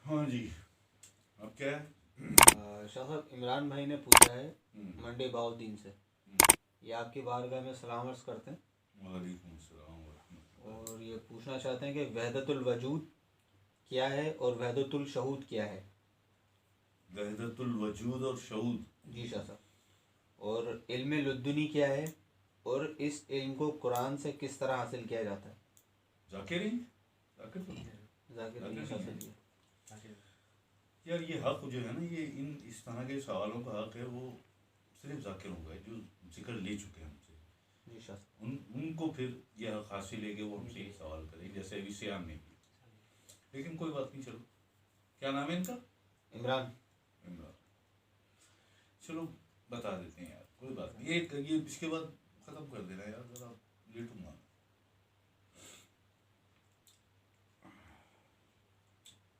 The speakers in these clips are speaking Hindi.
हाँ जी, अब क्या है? शाह साहब, इमरान भाई ने पूछा है मंडी बाउद्दीन से। ये आपकी बारगाह में सलाम अर्ज़ करते हैं वालेकुम सलाम वरहमतुल्लाह। और ये पूछना चाहते हैं कि वहदतुल वजूद क्या है और वहदतुल शहूद क्या है। वहदतुल वजूद और शऊद। जी शाह साहब, और इल्म लुद्दुनी क्या है और इस इल्म को कुरान से किस तरह हासिल किया जाता है। जाकिर ही जाकिर तो जाकिर जाकिर नहीं शाह नहीं है। साहब, यार ये हक जो है ना, ये इन इस तरह के सवालों का हक है वो सिर्फ जाकिरों का है जो जिक्र ले चुके हैं हमसे। जी शाह साहब। उनको फिर यह हक हासिल है कि वो हमसे एक सवाल करें, जैसे अभी सियाम ने भी। लेकिन कोई बात नहीं, चलो। क्या नाम है इनका? इमरान। इमरान। चलो बता देते हैं यार, कोई बात नहीं। ये इसके बाद खत्म कर देना यार, जरा लेटूंगा।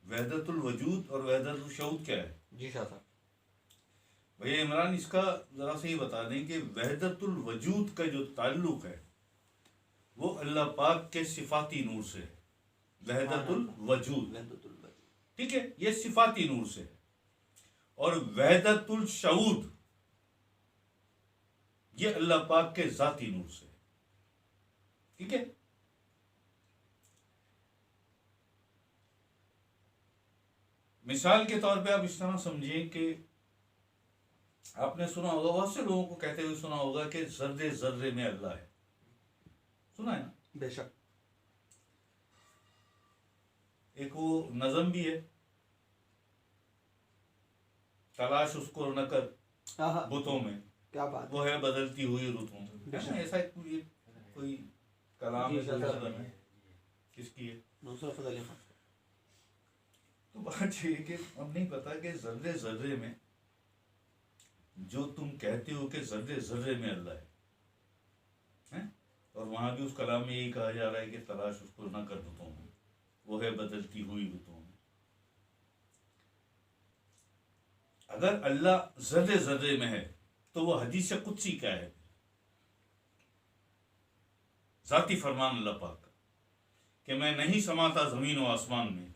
वहदतुल वजूद और वहदतुल शऊद क्या है? जी शाह साहब। भैया इमरान, इसका जरा से ही बता दें कि वहदतुल वजूद का जो ताल्लुक है वो अल्लाह पाक के सिफाती नूर से है। वहदतुल वजूद, वहदतुल वजूद, ठीक है, ये सिफाती नूर से है। और वहदतुल शऊद ये अल्लाह पाक के जाती नूर से है। ठीक है। मिसाल के तौर पे आप इस तरह समझिए कि आपने सुना होगा, बहुत से लोगों को कहते हुए सुना होगा कि जर्रे जर्रे में अल्लाह है। सुना है ना? बेशक। एक वो नज़म भी है, तलाश उसको न कर बुतों में, क्या बात, वो है बदलती हुई रुतों में। ऐसा कोई कलाम है, किसकी है? नुसरत फतेह अली खान। तो बात ये है कि अब नहीं पता कि जर्रे जर्रे में जो तुम कहते हो कि जर्रे जर्रे में अल्लाह है? और वहां भी उस कलाम में यही कहा जा रहा है कि तलाश उसको न कर रुतों में, वो है बदलती हुई रुतों में। अगर अल्लाह जर्रे जर्रे में है तो वो हदीस कुदसी क्या है? जाती फरमान अल्लाह पाक का कि मैं नहीं समाता जमीन और आसमान में,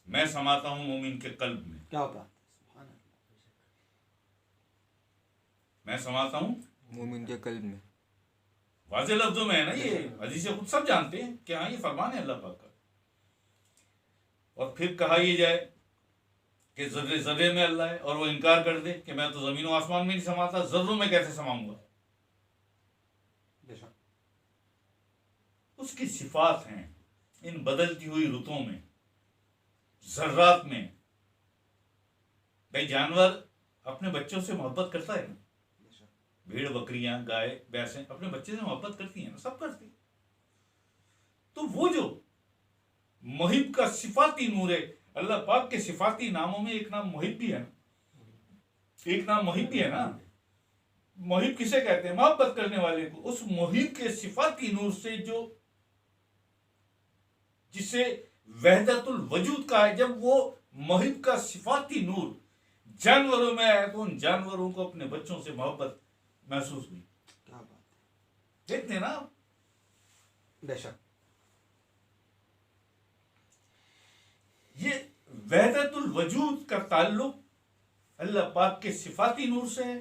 मैं समाता हूं मोमिन के कल्ब में। क्या बात, मैं समाता हूं मोमिन के कल्ब में। वाज़े लफ्जों में है ना, ये हदीस खुद सब जानते हैं कि हाँ ये फरमान है अल्लाह पाक का। और फिर कहा यह जाए कि जर्रे जर्रे में अल्लाह है और वो इनकार कर दे कि मैं तो जमीन और आसमान में नहीं समाता, जर्रों में कैसे समाऊंगा? उसकी सिफात हैं इन बदलती हुई रुतों में, जर्रात में। भाई जानवर अपने बच्चों से मोहब्बत करता है ना, भेड़ बकरियां गाय भैंसें अपने बच्चे से मोहब्बत करती हैं ना, सब करती हैं। तो वो जो मुहिब का सिफाती नूर है, अल्लाह पाक के सिफाती नामों में एक नाम मुहिब भी है ना, एक नाम मुहिब भी है ना। मुहिब किसे कहते हैं? मोहब्बत करने वाले को। उस मुहिब के सिफाती नूर से जो, जिसे वहदतुल वजूद का है, जब वो मुहिब का सिफाती नूर जानवरों में आया तो उन जानवरों को अपने बच्चों से मोहब्बत महसूस हुई। क्या बात है, देखते हैं ना। बेशक। ये वहदतुल वजूद का ताल्लुक अल्लाह पाक के सिफाती नूर से है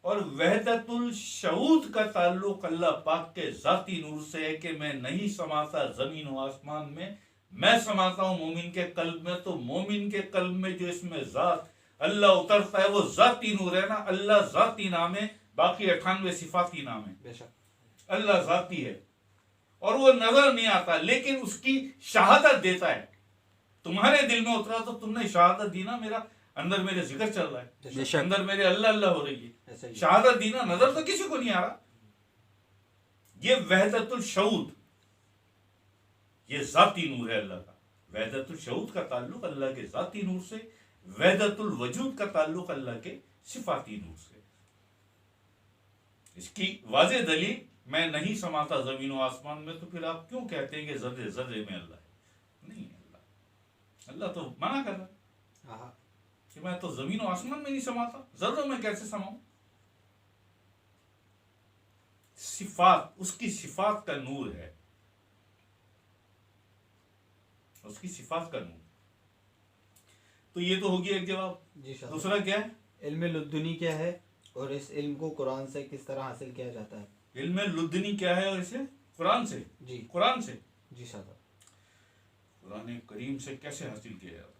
और वहदतुल शऊद का ताल्लुक अल्लाह पाक के जाती नूर से है कि मैं नहीं समाता जमीन और आसमान में, मैं समाता हूं मोमिन के कल्ब में। तो मोमिन के कल्ब में जो इसमें जात अल्लाह उतरता है वो जाती नूर है ना। अल्लाह जाती नाम है, बाकी 98 सिफाती नाम है। बेशक। अल्लाह जाती है और वो नजर नहीं आता, लेकिन उसकी शहादत देता है। तुम्हारे दिल में उतरा तो तुमने शहादत दी ना, मेरा अंदर मेरे जिक्र चल रहा है, अंदर मेरे अल्लाह अल्लाह हो रही है, शहादत दी ना, नजर तो किसी को नहीं आ रहा। ये वहदतुल शऊद, ये जाती नूर है अल्लाह का। वहदतुल शऊद का ताल्लुक अल्लाह के जाती नूर से, वहदतुल वजूद का ताल्लुक अल्लाह के सिफाती नूर से। इसकी वाज़े दलील, मैं नहीं समाता जमीन और आसमान में, तो फिर आप क्यों कहते हैं कि जर्रे जर्रे में अल्लाह है? नहीं है अल्लाह। अल्लाह तो मना कर रहा है कि मैं तो जमीन और आसमान में नहीं समाता, जर्रों में कैसे समाऊं? सिफात, उसकी सिफात का नूर है, उसकी सिफात का नूर। तो ये तो हो गया एक जवाब। जी शाह। दूसरा क्या है? इल्म लुद्दुनी क्या है और इस इल्म को कुरान से किस तरह हासिल किया जाता है? इल्म लुद्दनी क्या है और इसे कुरान से? जी। कुरान से। जी शाह। कुरान करीम से कैसे हासिल किया जाता है?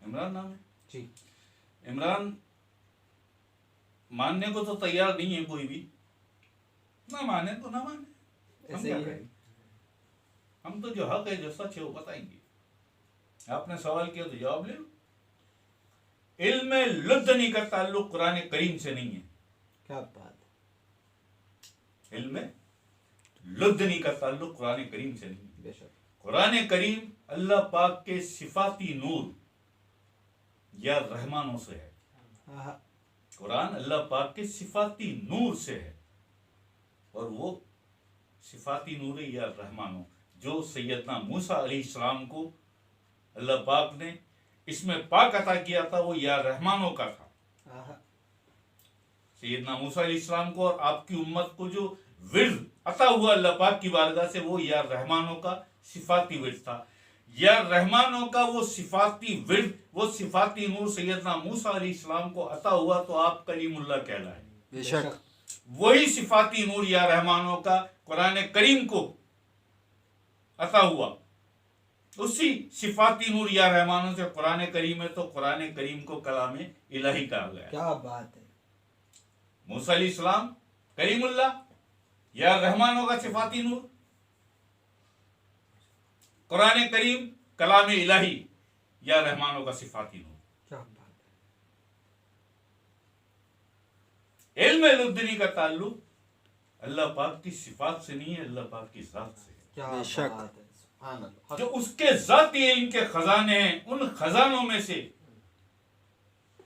इमरान नाम है जी। इमरान मानने को तो तैयार नहीं है कोई भी, ना माने तो ना माने, हम ऐसे क्या ही है। करें? हम तो जो हक है जो सच है वो बताएंगे। आपने सवाल किया तो जवाब ले लो। इल्म लुद्दनी का ताल्लुक कुरान करीम से नहीं है। क्या बात है। इल्म लुद्दनी का ताल्लुक कुरान करीम से नहीं है। बेशक। कुरान करीम अल्लाह पाक के सिफाती नूर या रहमानों से है। हाँ। कुरान अल्लाह पाक के सिफाती नूर से है, और वो सिफाती नूर या रहमानों जो सैयदना मूसा अलैहिस्सलाम को अल्लाह पाक ने इसमें पाक अता किया था, वो या रहमानों का था। हाँ। सैयदना मूसा अलैहिस्सलाम को और आपकी उम्मत को जो विर्द अता हुआ अल्लाह पाक की बारगाह से, वो या रहमानों का सिफाती विर्द था। या रहमानों का वो सिफाती विर्द, वो सिफाती नूर सैयदना मूसा अलैहिस्सलाम को अता हुआ तो आप कलीमुल्लाह कहलाए। बेशक। वही सिफाती नूर या रहमानों का कुरान करीम को अता हुआ, उसी सिफाती नूर या रहमानों से कुरान करीम है, तो कुरान करीम को कलाम इलाही कहा गया। क्या बात है। मूसा अलैहिस्सलाम कलीमुल्लाह, या रहमानों का सिफाती नूर, कुरान करीम कलाम इलाही, या रहमानों का सिफाती नूर। क्या बात है। इल्म लुद्दनी का ताल्लुक अल्लाह पाक की सिफात से नहीं है, अल्लाह पाक की जात से है। क्या बेशक। बात है। सुभान अल्लाह। जो उसके जाती इल्म के खजाने हैं, उन खजानों में से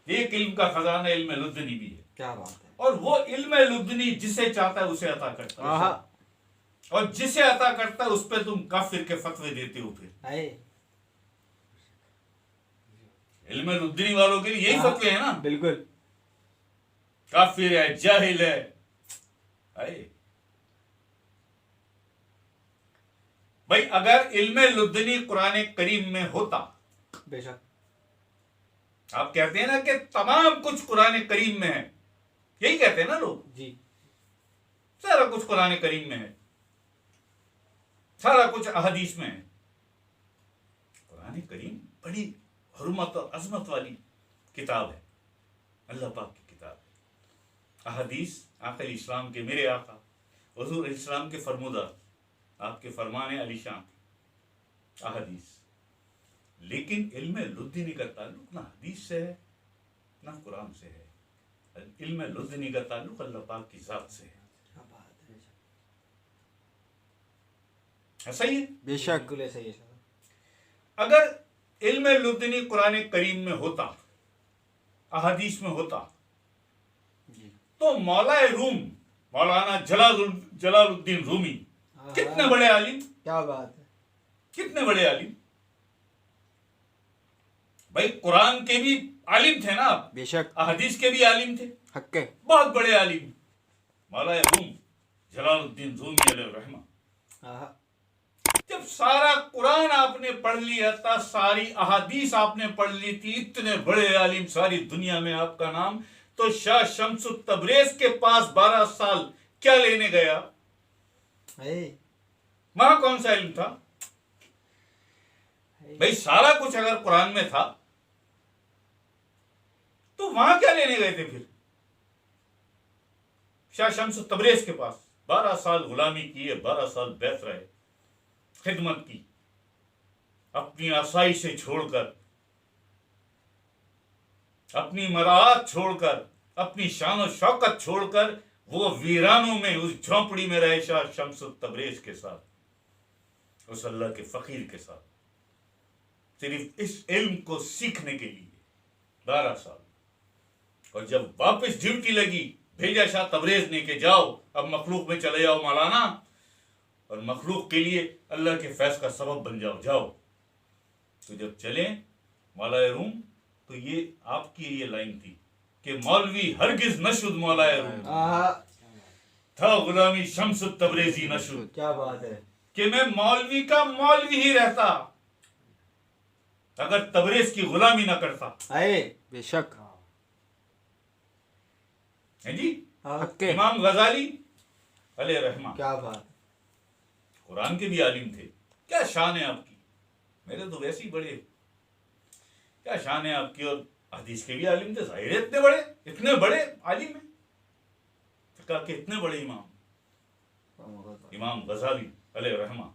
एक इल्म का खजाना इल्म लुद्दनी भी है। क्या बात है। और वो इल्म लुद्दनी जिसे चाहता है उसे अता करता है, आहा। और जिसे अता करता है उस पर तुम काफिर के फतवे देते हो। फिर आए। इल्म लुद्दनी वालों के लिए यही हाँ, फतवे है ना, बिल्कुल। काफिर है, जाहिल है। आए भाई, अगर इल्म लुद्दनी कुरान करीम में होता, बेशक। आप कहते हैं ना कि तमाम कुछ कुरान करीम में है, यही कहते हैं ना लोग, जी। सारा कुछ कुरान करीम में है, सारा कुछ अहदीस में है। कुरान करीम बड़ी हुर्मत और अजमत वाली किताब है, अल्लाह पाक की किताब है। अहदीस आखिर इस्लाम के मेरे आका हुजूर इस्लाम के फरमुदा, आपके फरमाने अलीशान अहदीस। लेकिन इल्म लुद्दनी का ताल्लुक ना हदीस से है ना कुरान से है। इल्म लुद्दनी का ताल्लुक अल्लाह पाक की जात से है। क्या बात है। ऐसा ही है। बेशक। बिल्कुल ऐसा ही है। अगर इल्म लुद्दनी कुरान करीम में होता, अहदीस में होता, जी। तो मौलाए रूम मौलाना जलालुद्दीन रूमी कितने बड़े आलिम, क्या बात है। कितने बड़े आलिम। भाई कुरान के भी आलिम थे ना आप, बेशक। अहदीस के भी आलिम थे, हक है। बहुत बड़े आलिम। मौलाए रूम जलालुद्दीन रूमी अलैहि रहमा। हाँ। जब सारा कुरान आपने पढ़ लिया था, सारी अहादीस आपने पढ़ ली थी, इतने बड़े आलिम सारी दुनिया में आपका नाम, तो शाह शम्सुत तबरेज के पास 12 साल क्या लेने गया? वहां कौन सा इल्म था? भाई सारा कुछ अगर कुरान में था तो वहां क्या लेने गए थे फिर? शाह शम्सुत तबरेज के पास 12 साल गुलामी की है, 12 साल बैत रहे, खिदमत की, अपनी आसाई से छोड़कर, अपनी मराहत छोड़कर, अपनी शान और शौकत छोड़कर वो वीरानों में उस झोंपड़ी में रहे शाह शम्सुत तबरेज के साथ, उस अल्लाह के फकीर के साथ, सिर्फ इस इल्म को सीखने के लिए 12 साल। और जब वापस ड्यूटी लगी, भेजा शाह तबरेज ने कि जाओ अब मखलूक में चले जाओ मौलाना, और मखलूक के लिए अल्लाह के फैज का सबब बन जाओ, जाओ। तो जब चले मौलाए रूम, तो ये आपकी ये लाइन थी कि मौलवी हरगिज नशुद मौलाए रूम, था गुलामी शम्सुत तबरेजी नशुद। क्या बात है। कि मैं मौलवी का मौलवी ही रहता, अगर तबरेज की गुलामी ना करता। है बेशक। है जी। हाँ, हक के। इमाम गजाली अलैहि रहमा क्या बात। कुरान के भी आलिम थे। क्या शान है आपकी, मेरे तो वैसे ही बड़े, क्या शान है आपकी। और हदीस के भी आलिम थे, जाहिर है इतने बड़े आलिम हैं, फिक़ह के इतने बड़े इमाम गजाली अलैहि रहमा।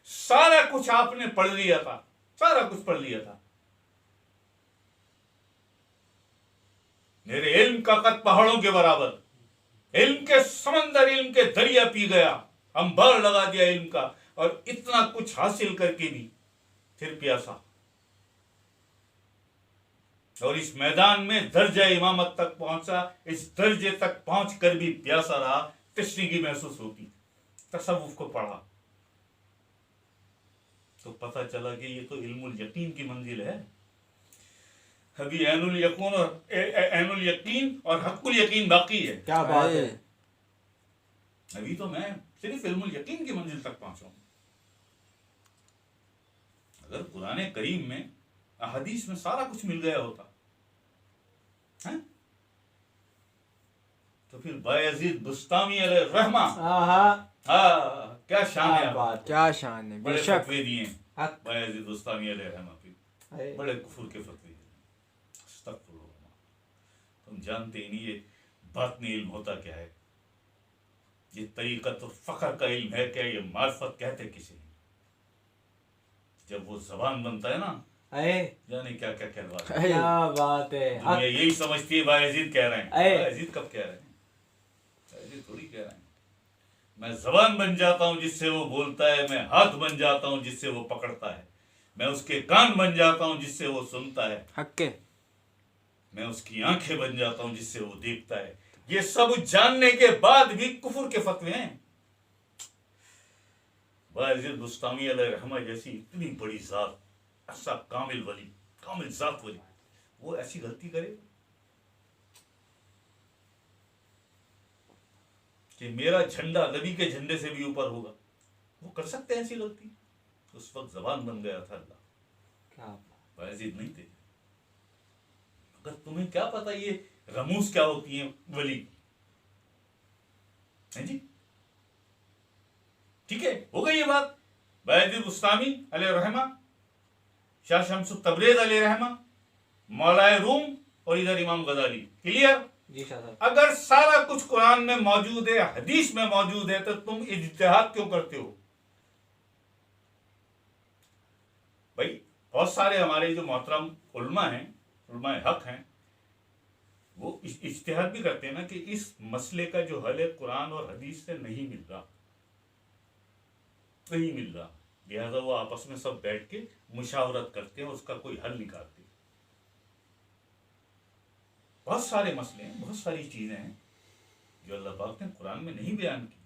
सारा कुछ आपने पढ़ लिया था, सारा कुछ पढ़ लिया था। मेरे इल्म का कद पहाड़ों के बराबर, इल्म के समंदर, इल्म के दरिया पी गया, अंबार लगा दिया इल्म का, और इतना कुछ हासिल करके भी फिर प्यासा। और इस मैदान में दर्जा इमामत तक पहुंचा, इस दर्जे तक पहुंच कर भी प्यासा रहा, तशरीगी महसूस होती। तसव्वुफ को पढ़ा तो पता चला कि ये तो इल्मुल यकीन की मंजिल है। अभी ऐनुल यकीन और हक्कुल यकीन बाकी है। क्या बात है। अभी तो मैं सिर्फ इल्मुल यकीन की मंजिल तक पहुंचा हूं। अगर कुरान करीम में, अहदीस में सारा कुछ मिल गया होता है तो फिर बायजीद बुस्तामी अलैहि रहमा, क्या शान है, बात। क्या शान है। बड़े बेशक। फतवे दिए हक। बायजीद बुस्तामी अलैहि रहमा पे, है। बड़े कुफर के फतवे दिए। अस्तगफिरुल्लाह। तुम जानते ही नहीं ये बातनी इल्म होता क्या है, ये तरीक़त और फ़ख्र का इल्म है क्या, ये मार्फत कहते किसे। जब वो जबान बनता है ना, है। जाने क्या क्या कहलवाता है। है। क्या बात है। दुनिया यही समझती है बायजीद कह रहे हैं। अये। बायजीद कब कह रहे हैं, बायजीद थोड़ी कह रहे हैं। मैं जबान बन जाता हूं जिससे वो बोलता है, मैं हाथ बन जाता हूं जिससे वो पकड़ता है, मैं उसके कान बन जाता हूं जिससे वो सुनता है, हक के। मैं उसकी आंखें बन जाता हूं जिससे वो देखता है। ये सब जानने के बाद भी कुफर के फतवे हैं। बायजीद बुस्तामी अलैहि रहमा जैसी इतनी बड़ी जात, ऐसा कामिल वली, कामिल जात वली, वो ऐसी गलती करे कि मेरा झंडा नबी के झंडे से भी ऊपर होगा, वो कर सकते हैं ऐसी गलती। उस वक्त जबान बन गया था अल्लाह, क्या बात। बायजीद नहीं थे। अगर तुम्हें क्या पता ये रमूज क्या होती है वली, है जी। ठीक है, हो गई ये बात। बायजीद बुस्तामी अलैहि रहमा, शाह शम्सुत तबरेज अलैहि रहमा, मौलाए रूम, और इधर इमाम गजाली। क्लियर। जी साहब। अगर सारा कुछ कुरान में मौजूद है, हदीस में मौजूद है, तो तुम इज्तिहाद क्यों करते हो भाई। बहुत सारे हमारे जो मोहतरम उलमा हैं, उलमा हक हैं, वो इज्तिहाद भी करते हैं ना कि इस मसले का जो हल है कुरान और हदीस से नहीं मिल रहा, नहीं मिल रहा, लिहाजा वो आपस में सब बैठ के मुशावरत करते हैं, उसका कोई हल निकालते हैं। बहुत सारे मसले हैं, बहुत सारी चीजें हैं जो अल्लाह पाक ने कुरान में नहीं बयान की।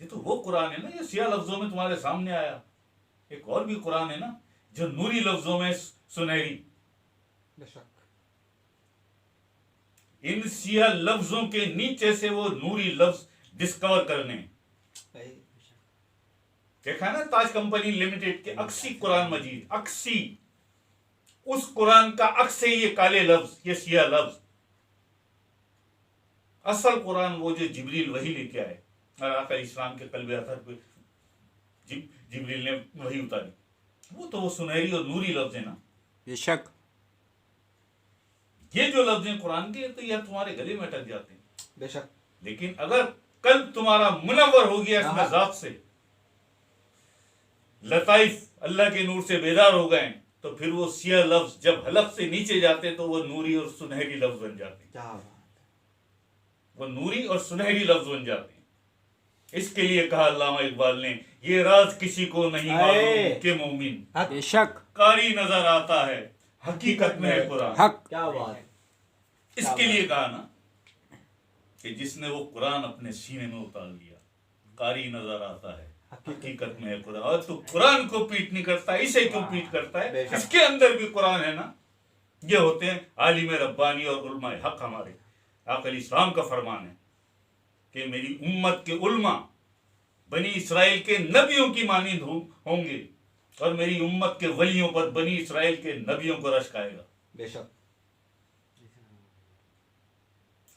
ये तो वो कुरान है ना, ये सिया लफ्जों में तुम्हारे सामने आया। एक और भी कुरान है ना जो नूरी लफ्जों में सुनहरी। बेशक। इन सिया लफ्जों के नीचे से वो नूरी लफ्ज डिस्कवर करने। है। देखा है ना ताज कंपनी लिमिटेड के अक्सी कुरान मजीद, अक्सी, उस कुरान का अक्स है ये काले लफ्ज, ये सिया लफ्ज। असल कुरान वो जो जिब्रील वही लेके आए, और आका इस्लाम के कल्बे अतर पे जिब्रील ने वही उतारी, वो तो वो सुनहरी और नूरी लफ्ज है ना। बेशक। ये जो लफ्ज हैं कुरान के, तो यह तुम्हारे गले में अटक जाते हैं। बेशक। लेकिन अगर कल्ब तुम्हारा मुनव्वर हो गया इसमें जात से, लताइफ अल्लाह के नूर से बेदार हो गए, तो फिर वो सिया लफ्ज जब हलक से नीचे जाते तो वो नूरी और सुनहरी लफ्ज बन जाते, क्या बात। वो नूरी और सुनहरी लफ्ज बन जाते हैं। इसके लिए कहा अल्लामा इकबाल ने, ये राज किसी को नहीं मालूम कि मोमिन बेशक। कारी नजर आता है, हकीकत में है कुरान। हक। क्या बात। इसके लिए कहा ना कि जिसने वो कुरान अपने सीने में उतार लिया, कारी नजर आता है, हकीकत में है कुरान। और तू कुरान को पीट नहीं करता, इसे क्यों पीट करता है? इसके अंदर भी कुरान है ना। ये होते हैं आलिम रब्बानी और उलमा हक। हमारे आक़िल इस्लाम का फरमान है कि मेरी उम्मत के उलमा बनी इसराइल के नबियों की मानिंद होंगे, और मेरी उम्मत के वलियों पर बनी इसराइल के नबियों को रश्क आएगा। बेशक।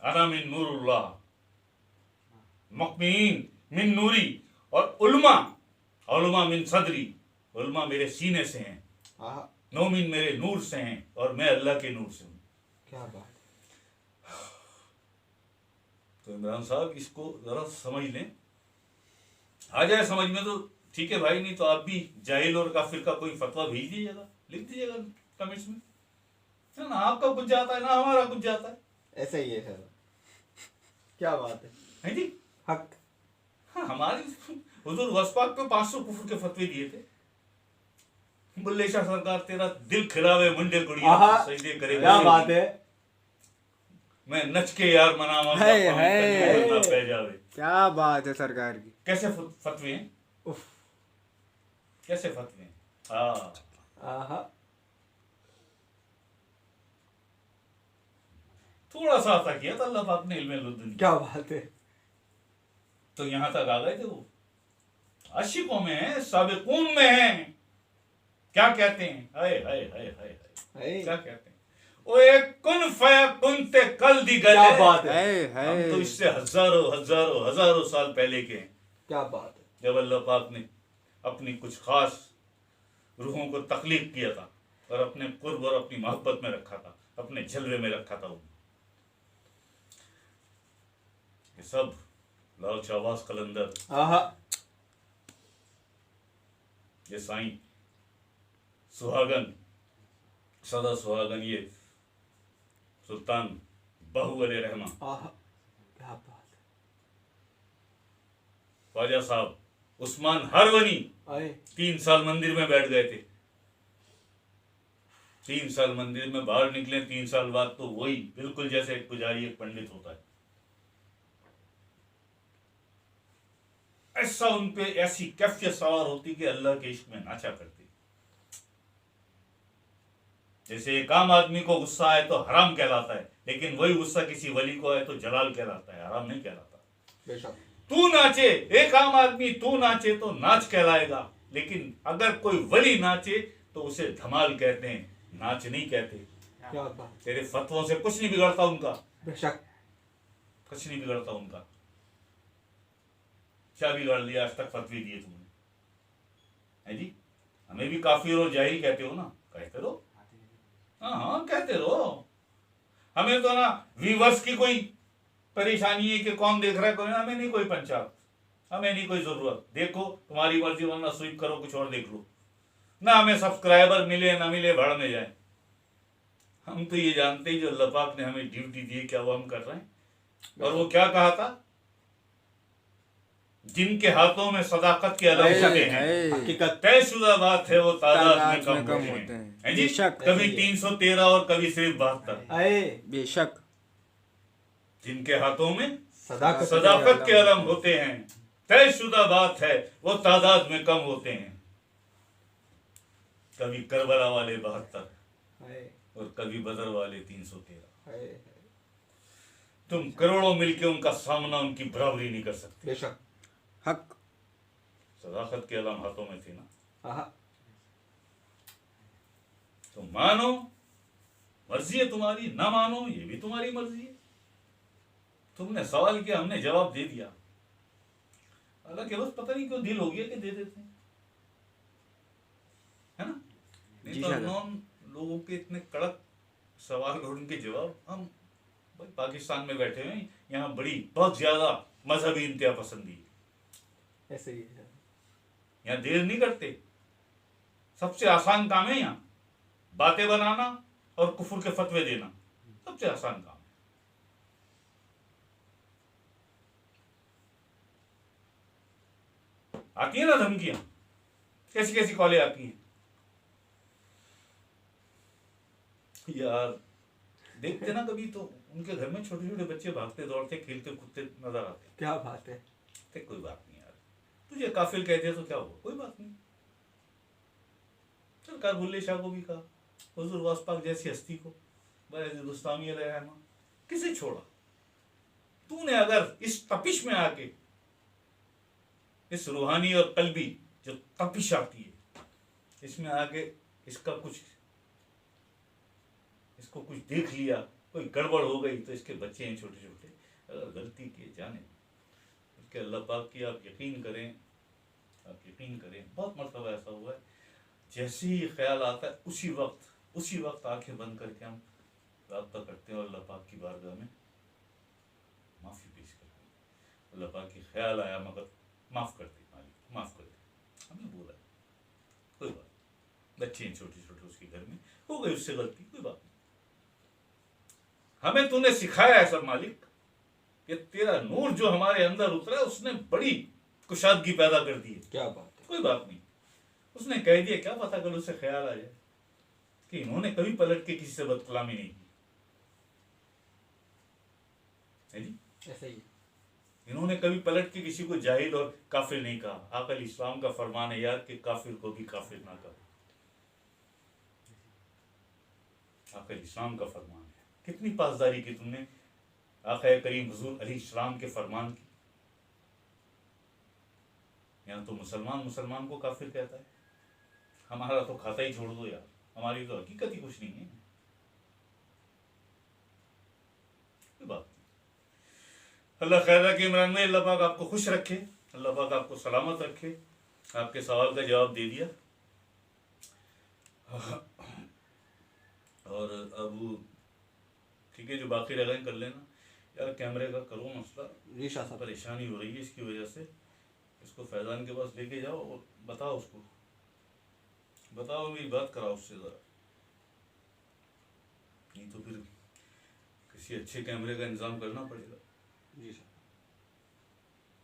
अना मिन नूरुल्लाह मुकमिन मिन नूरी, और उलमा मिन सदरी, उलमा मेरे सीने से हैं, आहा, मोमिन मेरे नूर से हैं, और मैं अल्लाह के नूर से हूँ। क्या बात। तो इमरान साहब इसको जरा समझ लें, आ जाए समझ में तो ठीक है भाई, नहीं तो आप भी जाहिल और काफिर का कोई फतवा भेज दीजिएगा, लिख दीजिएगा कमेंट्स में, है ना। आपका कुछ जाता है ना हमारा कुछ जाता है, ऐसा ही है सर। क्या बात है जी। हक। हाँ, हमारे हुजूर वसपाक पे 500 कुफर के फतवे दिए थे। बुल्ले शाह सरकार तेरा दिल खिलावे मुंडे कुड़िया आहा, सजदे करेगा, क्या बात है। मैं नच के यार मनावा है। पै जावे। क्या बात है सरकार की। कैसे फतवे हैं, उफ। कैसे फतवे हैं। हाँ, आहा, थोड़ा सा आता किया था अल्लाह पाक ने इल्मे लुदुनी। क्या बात है। तो यहां तक आ गए थे वो, आशिकों में है, साबिकून में है। क्या कहते हैं, हाय हाय हाय हाय हाय, क्या कहते हैं, ओ एक कुन फयकुन ते कल दी गल क्या है। बात है। हम तो इससे हजारों हजारों हजारों साल पहले के हैं, क्या बात है। जब अल्लाह पाक ने अपनी कुछ खास रूहों को तख्लीक किया था और अपने कुर्ब और अपनी मोहब्बत में रखा था, अपने जलवे में रखा था। ये सब लाल शाहबाज कलंदर, आहा, ये साईं सुहागन, सदा सुहागन, ये सुल्तान बहू अले रहमा, आहा, क्या बात है। ख्वाजा साहब उस्मान हरवनी आए, 3 साल मंदिर में बैठ गए थे। 3 साल मंदिर में, बाहर निकले 3 साल बाद तो वही बिल्कुल जैसे एक पुजारी एक पंडित होता है, ऐसा उनपे ऐसी कैफियत सवार होती कि अल्लाह के इश्क में नाचा करते। जैसे एक आम आदमी को गुस्सा आए तो हराम कहलाता है, लेकिन वही गुस्सा किसी वली को आए तो जलाल कहलाता है, हराम नहीं कहलाता। बेशक। तू नाचे, एक आम आदमी तू नाचे तो नाच कहलाएगा, लेकिन अगर कोई वली नाचे तो उसे धमाल कहते हैं, नाच नहीं कहते। क्या बात। तेरे फतवों से कुछ नहीं बिगड़ता उनका, बेशक। कुछ नहीं बिगड़ता उनका। क्या बिगाड़ लिया आज तक फतवे दिए तुमने, है जी। हमें भी काफिर और जाहिल कहते हो ना, कहते रहो, हाँ हाँ कहते रहो। हमें तो ना व्यूवर्स की कोई परेशानी है कि कौन देख रहा है, कोई, हमें नहीं कोई पंचायत, हमें नहीं कोई जरूरत। देखो तुम्हारी मर्जी, वरना स्वीप करो, कुछ और देख लो ना। हमें सब्सक्राइबर मिले ना मिले, भड़ में जाए। हम तो ये जानते ही जो अल्लाह पाक ने हमें ड्यूटी दी है, क्या वो हम कर रहे हैं। और वो क्या कहा था, जिनके हाथों में सदाकत के अलम होते हैं, हकीकत। तयशुदा बात है वो तादाद में कम कम होते होते हैं, हैं। है जी। बेशक। कभी 313 और कभी सिर्फ 72। आए, बेशक। जिनके हाथों में सदाकत। सदाकत के अलम होते हैं, तयशुदा बात है वो तादाद में कम होते हैं। कभी करबला वाले 72 आए, और कभी बदर वाले 313। आए, तुम करोड़ों मिलके उनका सामना, उनकी बराबरी नहीं कर सकते। बेशक। हक। सदाकत के अलम हाथों में थे ना। आहा, तो मानो मर्जी है तुम्हारी, ना मानो ये भी तुम्हारी मर्जी है। तुमने सवाल किया, हमने जवाब दे दिया। हालांकि बस पता नहीं क्यों दिल हो गया कि दे देते हैं, है ना। नहीं जी तो सर। अननोन लोगों के इतने कड़क सवाल और उनके जवाब, हम भाई पाकिस्तान में बैठे हुए हैं, यहाँ बड़ी बहुत ज्यादा मजहबी इंतहा पसंदी है, ऐसे ही है। यहाँ देर नहीं करते। सबसे आसान काम है यहाँ बातें बनाना और कुफर के फतवे देना, सबसे आसान काम है। आती है ना धमकियां, कैसी कैसी कॉलें आती हैं यार। देखते ना कभी तो उनके घर में छोटे छोटे बच्चे भागते दौड़ते खेलते कूदते नजर आते। क्या बात है। ते कोई बात नहीं यार, तुझे काफिर कहते तो क्या हुआ, कोई बात नहीं। सरकार बुल्ले शाह को भी कहा, हुजूर वास पाक जैसी हस्ती को, बुस्तामी अलैहिर्रहमा, किसे छोड़ा। तूने अगर इस तपिश में आके, इस रूहानी और कल्बी जो तपिश आती है, इसमें आके इसको कुछ देख लिया, कोई गड़बड़ हो गई तो इसके बच्चे हैं छोटे छोटे, अगर गलती किए जाने उसके अल्लाह पाक की आप यकीन करें, बहुत मरतबा ऐसा हुआ है, जैसे ही ख्याल आता है उसी वक्त आंखें बंद करके हम राब्ता करते हैं और अल्लाह पाक की बारगाह में माफ़ी पेश करते हैं। अल्लाह पाक की ख्याल आया मगर माफ़ कर दे मालिक, माफ़ कर दे, हमने बोला कोई बात, बच्चे हैं छोटे छोटे उसके घर में, हो गई उससे गलती, कोई बात नहीं, हमें तूने सिखाया है सब मालिक, कि तेरा नूर जो हमारे अंदर उतरा उसने बड़ी कुशादगी पैदा कर दी है, क्या बात है। कोई बात नहीं, उसने कह दिया, क्या पता कल उसे ख्याल आ जाए कि इन्होंने कभी पलट के किसी से बदकलामी नहीं की है जी, ऐसा ही इन्होंने कभी पलट के किसी को जाहिल और काफिर नहीं कहा। आकल इस्लाम का फरमान है यार कि काफिर को भी काफिर ना कहो, आकल इस्लाम का फरमान है। कितनी पासदारी की तुमने आका करीम हुजूर अलैहिस्सलाम के फरमान की। यहाँ तो मुसलमान को काफिर कहता है, हमारा तो खाता ही छोड़ दो यार, हमारी तो हकीकत ही कुछ नहीं है, कोई बात नहीं। अल्लाह खैर रखे इमरान में, अल्लाह पाक आपको खुश रखे, अल्लाह पाक आपको सलामत रखे। आपके सवाल का जवाब दे दिया। और अब ठीक है, जो बाकी रह गए कर लेना यार, कैमरे का करो मसला, जी शाह साहब। परेशानी हो रही है इसकी वजह से। इसको फैजान के पास लेके जाओ और बताओ उसको, बताओ मेरी बात कराओ उससे ज़रा, नहीं तो फिर किसी अच्छे कैमरे का इंतज़ाम करना पड़ेगा। जी सर।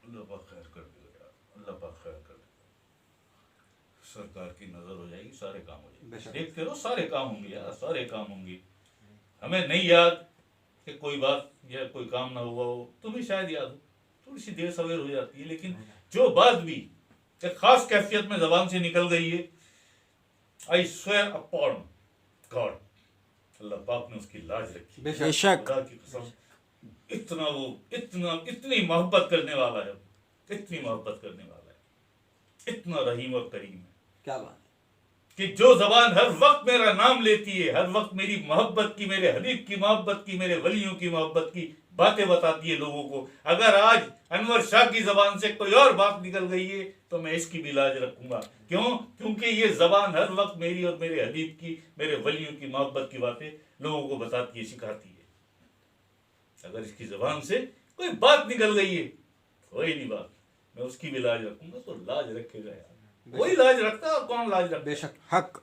अल्लाह पाक खैर कर देगा यार, अल्लाह पाक खैर कर देगा, सरकार की नज़र हो जाएगी, सारे काम हो जाएंगे, देखते रहो सारे काम होंगे यार, सारे काम होंगे। हमें नहीं याद कि कोई बात या कोई काम ना हुआ हो, तुम्हें शायद याद हो, थोड़ी सी देर सवेर हो जाती है, लेकिन जो बात भी एक खास कैफियत में जबान से निकल गई है, आई स्वेयर अपॉन गॉड, अल्लाह पाक ने उसकी लाज रखी, बेशक खुदा की कसम। इतनी मोहब्बत करने वाला है, इतनी मोहब्बत करने वाला है, इतना रहीम और करीम है, क्या बात कि जो जबान हर वक्त मेरा नाम लेती है, हर वक्त मेरी मोहब्बत की, मेरे हबीब की मोहब्बत की, मेरे वलियों की मोहब्बत की बातें बताती है लोगों को। अगर आज अनवर शाह की जबान से कोई और बात निकल गई है तो मैं इसकी भी लाज रखूंगा। क्यों? क्योंकि ये जबान हर वक्त मेरी और मेरे हबीब की, मेरे वलियों की मोहब्बत की बातें लोगों को बताती है, सिखाती है। अगर इसकी जबान से कोई बात निकल गई है, कोई नहीं बात, मैं उसकी भी लाज रखूंगा। तो लाज रखेगा यार, वही लाज रखता है, और कौन लाज रखता है? बेशक हक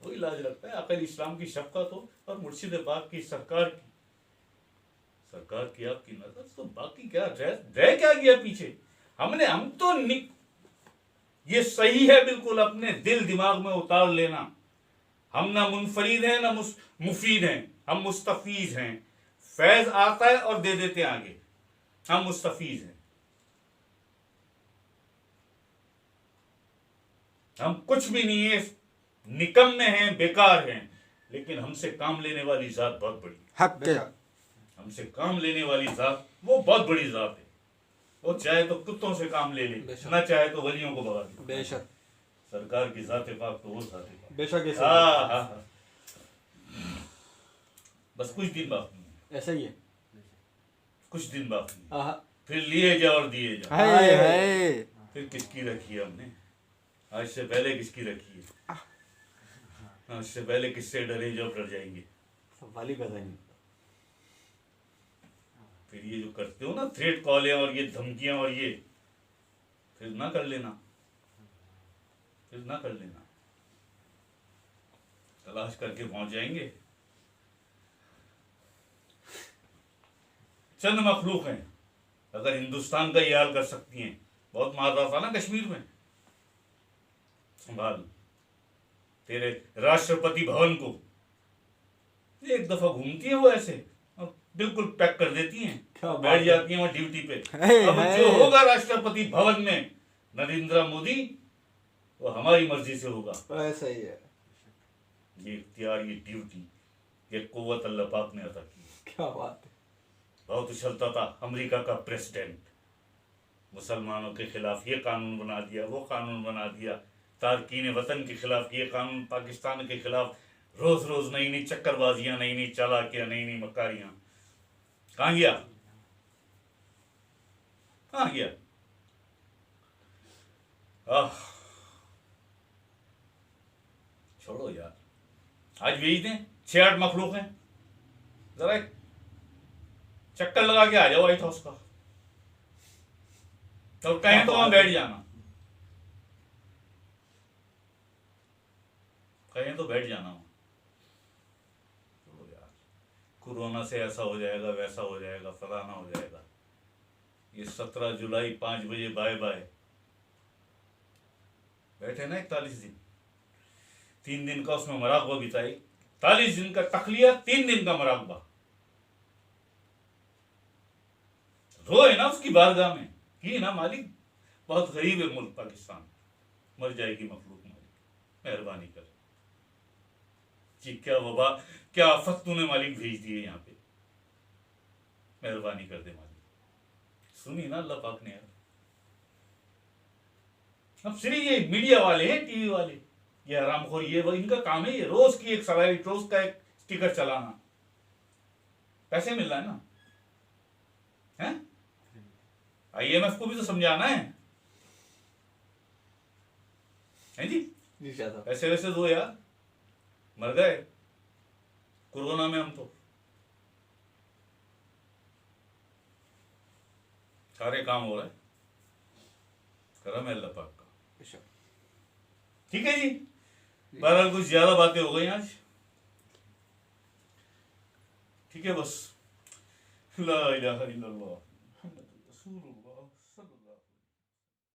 वही लाज रखता है। अकल इस्लाम की शफकत हो और मुर्शिद पाक की सरकार की आपकी नजर, तो बाकी क्या रह क्या गया पीछे। हम तो ये सही है बिल्कुल, अपने दिल दिमाग में उतार लेना। हम ना मुनफरीद हैं ना मुफीद हैं, हम मुस्तफीज हैं। फैज आता है और दे देते हैं आगे, हम मुस्तफीज हैं। हम कुछ भी नहीं है, निकम्मे हैं, बेकार हैं, लेकिन हमसे काम लेने वाली जात बहुत बड़ी, हक के हमसे काम लेने वाली जात वो बहुत बड़ी जात है। वो चाहे तो कुत्तों से काम ले ले, ना चाहे तो वलियों को भगा दे। बेशक सरकार की जात पाक तो वो जात पाक। बेशक हाँ, बस कुछ दिन बाकी है, ऐसा ही है। कुछ दिन बाकी है, आहा, फिर लिए जा और दिए जा। हाय हाय फिर किसकी रखी है हमने? आज से पहले किसकी रखी है? आज से पहले किससे डरे जो डर जाएंगे? सवाल ही पैदा नहीं। फिर ये जो करते हो ना थ्रेट कॉल और ये धमकियां और ये, फिर ना कर लेना, फिर ना कर लेना, तलाश करके पहुंच जाएंगे। चंद मखलूक हैं अगर हिंदुस्तान का ये हाल कर सकती हैं। बहुत मारा था ना कश्मीर में, संभाल तेरे राष्ट्रपति भवन को, एक दफा घूमती है वो ऐसे और बिल्कुल पैक कर देती हैं, बैठ जाती हैं वहां ड्यूटी पे। अब जो होगा राष्ट्रपति भवन में नरेंद्र मोदी, वो हमारी मर्जी से होगा। ऐसा ही है। ये इख्तियार, ये ड्यूटी, ये कुव्वत अल्लाह पाक ने अता की। क्या बात है। बहुत उछलता था अमेरिका का प्रेसिडेंट, मुसलमानों के खिलाफ ये कानून बना दिया, वो कानून बना दिया, तारकीन वतन के खिलाफ, ये कानून पाकिस्तान के खिलाफ, रोज रोज नई नई चक्करबाजियां, नई नई चालाकियां, नई नई मकारियां। कहाँ गया, कहाँ गया? छोड़ो यार, आज भेज दें 6-8 मखलूक हैं, जरा एक चक्कर लगा के आ जाओ व्हाइट हाउस का, तो कहें तो वहां बैठ जाना, कहें तो बैठ जाना। छोड़ो यार, कोरोना से ऐसा हो जाएगा, वैसा हो जाएगा, फलाना हो जाएगा। ये 17 जुलाई 5 बजे बाय बाय, बैठे ना 41 दिन, 3 दिन का उसमें मराकबा बिताई, 41 दिन का तखलिया, 3 दिन का मराकबा। रोए ना उसकी बारगाह में कि ना मालिक बहुत गरीब है मुल्क पाकिस्तान, मर जाएगी मखलूक, मालिक मेहरबानी कर, जी क्या वबा, क्या आफत तूने मालिक भेज दिए यहाँ पे, मेहरबानी कर दे मालिक। सुनी ना अल्लाह पाक ने यार। अब सिर्फ ये मीडिया वाले हैं, टीवी वाले, ये हरामखोर, ये वो इनका काम है, ये रोज की एक सराय, रोज का एक स्टिकर चलाना, पैसे मिल रहा है ना, हैं? IMF को भी तो समझाना है जी? पैसे वैसे दो यार, मर गए कोरोना में हम तो, सारे काम हो रहा है, करम है अल्लाह पाक का। ठीक है जी, बहरहाल कुछ ज्यादा बातें हो गई आज, ठीक है, बस ला इलाहा इल्लल्लाह मुहम्मदुर रसूलुल्लाह।